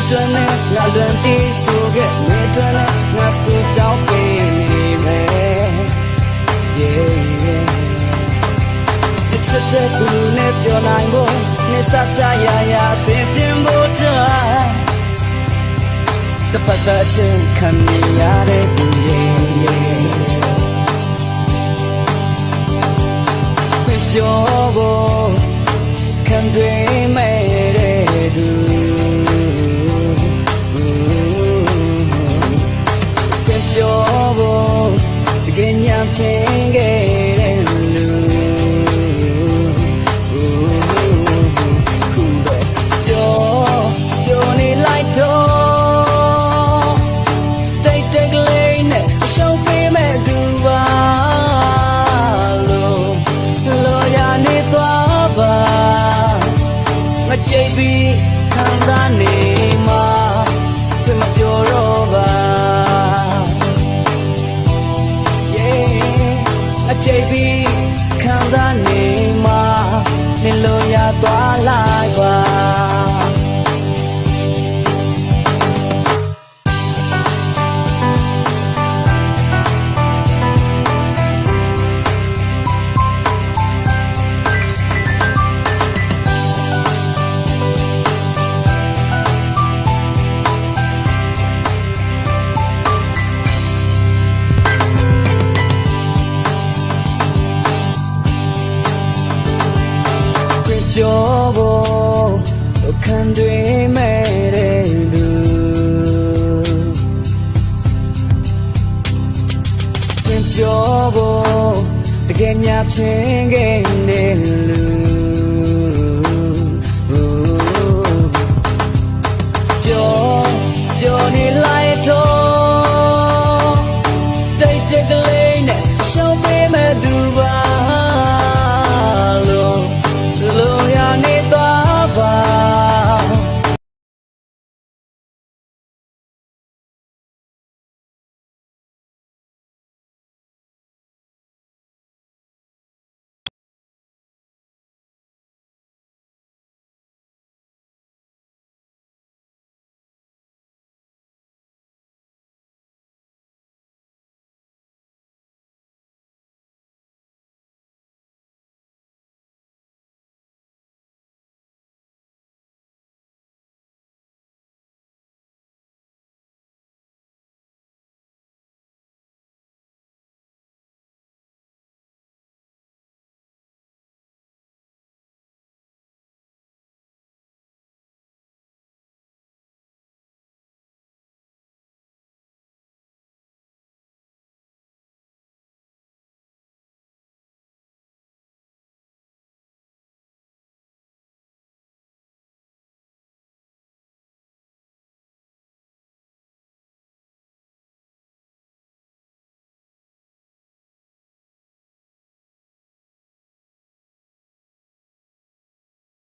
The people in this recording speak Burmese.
တွန်းနဲ့ငါလွန်တီးဆိုခဲ့မေတွန်းနဲ့ငါဆိုတောင်းပေးနေမယ် yeah ချစ်တဲ့သူနဲ့ပြောနိုင်ဖို့နေဆဆရာရာဆင်ပြင်းဖို့တိုင်းတပတ်သက်ချင်းခံရတဲ့သူရဲ့ပြောဖို့ခံတွေမဲ့တဲ့သူပြောဖို့တကယ်ညံချင်းခဲ့တဲ့လူခုတော့ပြောနေလိုက်တော့တိတ်တိတ်ကလေးနဲ့ရှုံးပေးမဲ့သူပါလို့ရနေသွားပါငါကြိတ်ပြီးခံစားနေမှာပြမပြောတော့ပါကြိတ်ပြီးခံစားနေမှာနေလို့ရသွားလိုက်ပါပြောဖို့ခံတွေမဲ့တဲ့သူပြောဖို့တကယ်ညာချင်းခဲ့တဲ့